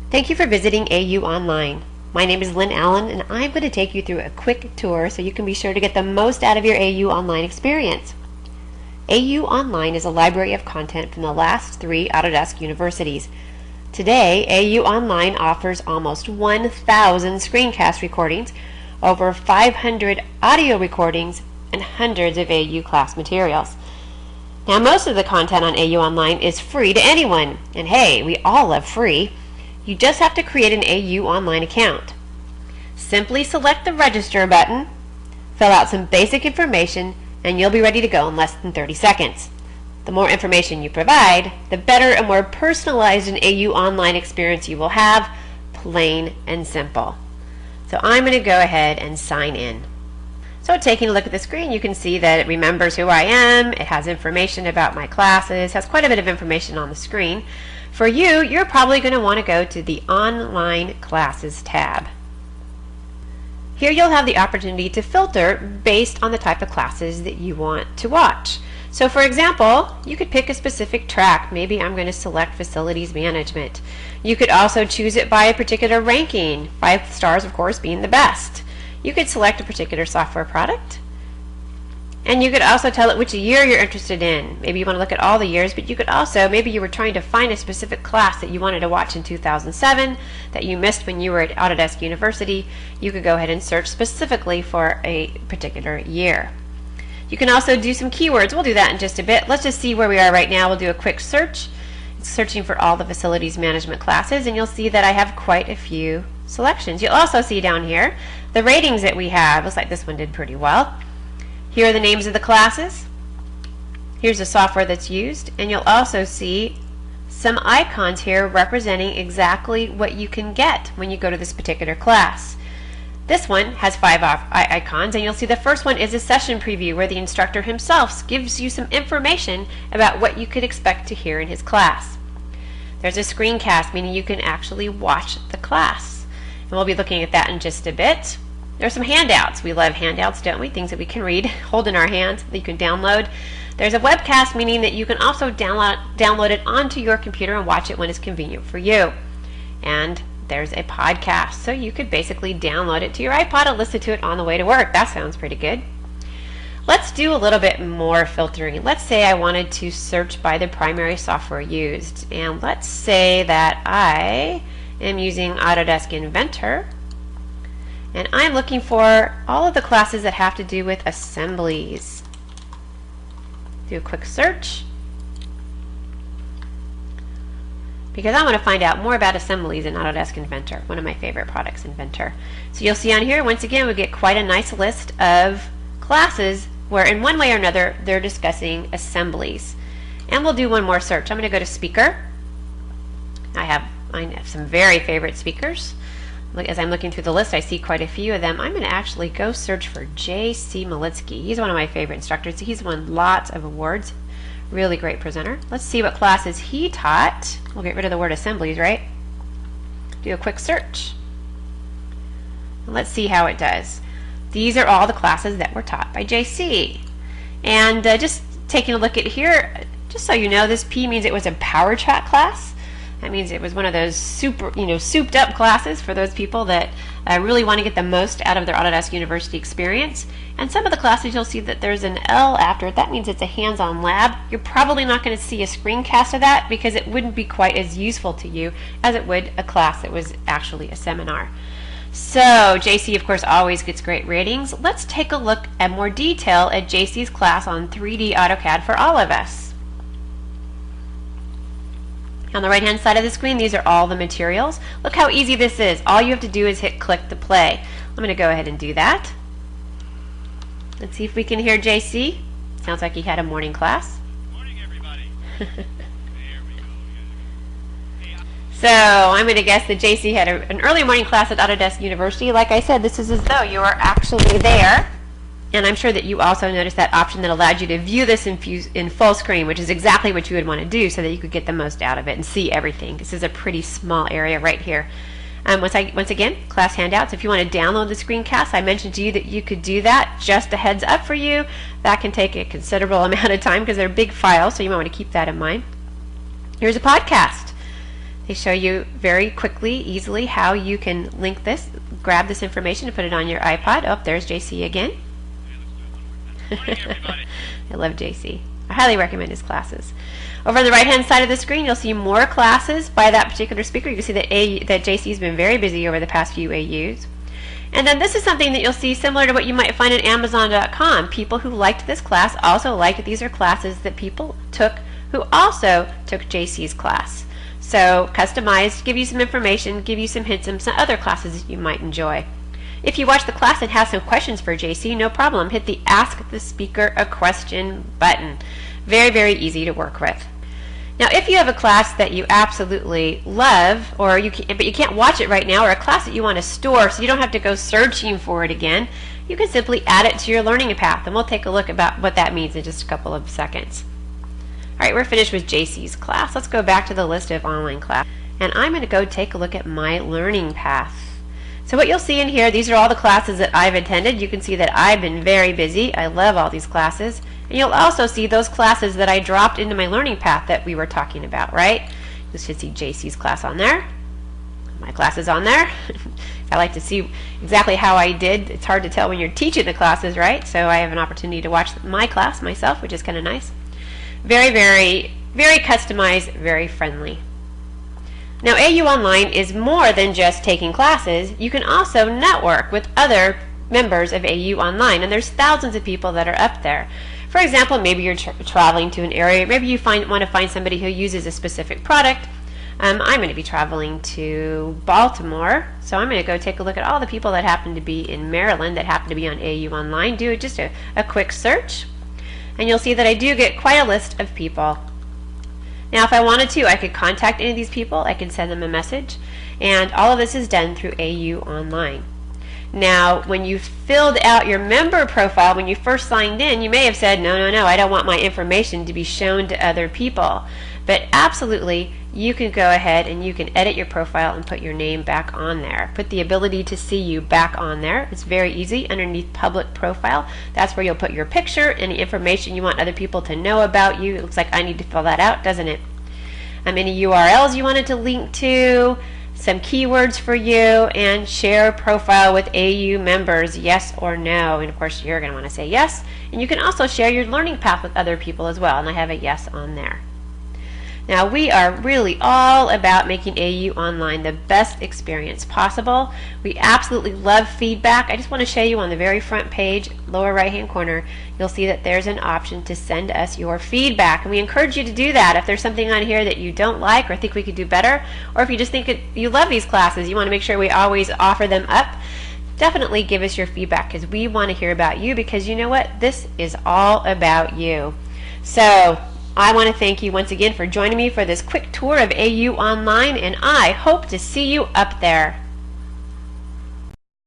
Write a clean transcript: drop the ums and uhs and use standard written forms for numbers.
Thank you for visiting AU Online. My name is Lynn Allen, and I'm going to take you through a quick tour so you can be sure to get the most out of your AU Online experience. AU Online is a library of content from the last 3 Autodesk universities. Today, AU Online offers almost 1,000 screencast recordings, over 500 audio recordings, and hundreds of AU class materials. Now, most of the content on AU Online is free to anyone, and hey, we all love free. You just have to create an AU Online account. Simply select the Register button, fill out some basic information, and you'll be ready to go in less than 30 seconds. The more information you provide, the better and more personalized an AU Online experience you will have, plain and simple. So I'm going to go ahead and sign in. So taking a look at the screen, you can see that it remembers who I am, it has information about my classes, has quite a bit of information on the screen. For you, you're probably going to want to go to the Online Classes tab. Here you'll have the opportunity to filter based on the type of classes that you want to watch. So for example, you could pick a specific track. Maybe I'm going to select Facilities Management. You could also choose it by a particular ranking, 5 stars of course being the best. You could select a particular software product, and you could also tell it which year you're interested in. Maybe you want to look at all the years, but you could also, maybe you were trying to find a specific class that you wanted to watch in 2007 that you missed when you were at Autodesk University. You could go ahead and search specifically for a particular year. You can also do some keywords. We'll do that in just a bit. Let's just see where we are right now. We'll do a quick search. It's searching for all the facilities management classes, and you'll see that I have quite a few selections. You'll also see down here the ratings that we have. Looks like this one did pretty well. Here are the names of the classes. Here's the software that's used, and you'll also see some icons here representing exactly what you can get when you go to this particular class. This one has 5 icons, and you'll see the first one is a session preview where the instructor himself gives you some information about what you could expect to hear in his class. There's a screencast, meaning you can actually watch the class, and we'll be looking at that in just a bit. There's some handouts. We love handouts, don't we? Things that we can read, hold in our hands, that you can download. There's a webcast, meaning that you can also download it onto your computer and watch it when it's convenient for you. And there's a podcast, so you could basically download it to your iPod and listen to it on the way to work. That sounds pretty good. Let's do a little bit more filtering. Let's say I wanted to search by the primary software used, and let's say that I am using Autodesk Inventor, and I'm looking for all of the classes that have to do with assemblies. Do a quick search, because I want to find out more about assemblies in Autodesk Inventor, one of my favorite products, Inventor. So you'll see on here, once again, we get quite a nice list of classes where in one way or another they're discussing assemblies. And we'll do one more search. I'm going to go to Speaker. I have some very favorite speakers. As I'm looking through the list, I see quite a few of them. I'm going to actually go search for J.C. Malitsky. He's one of my favorite instructors. He's won lots of awards. Really great presenter. Let's see what classes he taught. We'll get rid of the word assemblies, right? Do a quick search. And let's see how it does. These are all the classes that were taught by J.C. And just taking a look at here, just so you know, this P means it was a Power Track class. That means it was one of those souped up classes for those people that really want to get the most out of their Autodesk University experience. And some of the classes you'll see that there's an L after it. That means it's a hands-on lab. You're probably not going to see a screencast of that because it wouldn't be quite as useful to you as it would a class that was actually a seminar. So JC, of course, always gets great ratings. Let's take a look at more detail at JC's class on 3D AutoCAD for all of us. On the right hand side of the screen, these are all the materials. Look how easy this is. All you have to do is hit click to play. I'm going to go ahead and do that. Let's see if we can hear JC. Sounds like he had a morning class. Morning, everybody. There we go. So I'm going to guess that JC had an early morning class at Autodesk University. Like I said, this is as though you are actually there. And I'm sure that you also noticed that option that allowed you to view this in full screen, which is exactly what you would want to do so that you could get the most out of it and see everything. This is a pretty small area right here. Once again, class handouts. If you want to download the screencast, I mentioned to you that you could do that. Just a heads up for you. That can take a considerable amount of time because they're big files, so you might want to keep that in mind. Here's a podcast. They show you very quickly, easily, how you can link this, grab this information and put it on your iPod. Oh, there's JC again. Morning, everybody. I love JC. I highly recommend his classes. Over on the right hand side of the screen, you'll see more classes by that particular speaker. You can see that JC has been very busy over the past few AUs. And then this is something that you'll see similar to what you might find at Amazon.com. People who liked this class also liked these are classes that people took who also took JC's class. So customized, give you some information, give you some hints and some other classes that you might enjoy. If you watch the class and have some questions for JC, no problem. Hit the Ask the Speaker a Question button. Very, very easy to work with. Now, if you have a class that you absolutely love, but you can't watch it right now, or a class that you want to store so you don't have to go searching for it again, you can simply add it to your learning path, and we'll take a look about what that means in just a couple of seconds. All right, we're finished with JC's class. Let's go back to the list of online classes, and I'm going to go take a look at my learning path. So what you'll see in here, these are all the classes that I've attended. You can see that I've been very busy. I love all these classes. And you'll also see those classes that I dropped into my learning path that we were talking about, right? You should see JC's class on there. My class is on there. I like to see exactly how I did. It's hard to tell when you're teaching the classes, right? So I have an opportunity to watch my class myself, which is kind of nice. Very, very, very customized, very friendly. Now, AU Online is more than just taking classes. You can also network with other members of AU Online, and there's thousands of people that are up there. For example, maybe you're traveling to an area, maybe you want to find somebody who uses a specific product. I'm going to be traveling to Baltimore, so I'm going to go take a look at all the people that happen to be in Maryland that happen to be on AU Online. Do just a quick search, and you'll see that I do get quite a list of people. Now, if I wanted to, I could contact any of these people. I can send them a message, and all of this is done through AU Online. Now, when you filled out your member profile, when you first signed in, you may have said, no, I don't want my information to be shown to other people. But absolutely, you can go ahead and you can edit your profile and put your name back on there. Put the ability to see you back on there. It's very easy. Underneath public profile, that's where you'll put your picture, any information you want other people to know about you. It looks like I need to fill that out, doesn't it? Any URLs you wanted to link to, some keywords for you, and share profile with AU members, yes or no. And of course, you're going to want to say yes. And you can also share your learning path with other people as well, and I have a yes on there. Now, we are really all about making AU Online the best experience possible. We absolutely love feedback. I just want to show you on the very front page, lower right hand corner, you'll see that there's an option to send us your feedback. And we encourage you to do that. If there's something on here that you don't like or think we could do better, or if you just think you love these classes, you want to make sure we always offer them up, definitely give us your feedback, because we want to hear about you, because you know what? This is all about you. So I want to thank you once again for joining me for this quick tour of AU Online, and I hope to see you up there.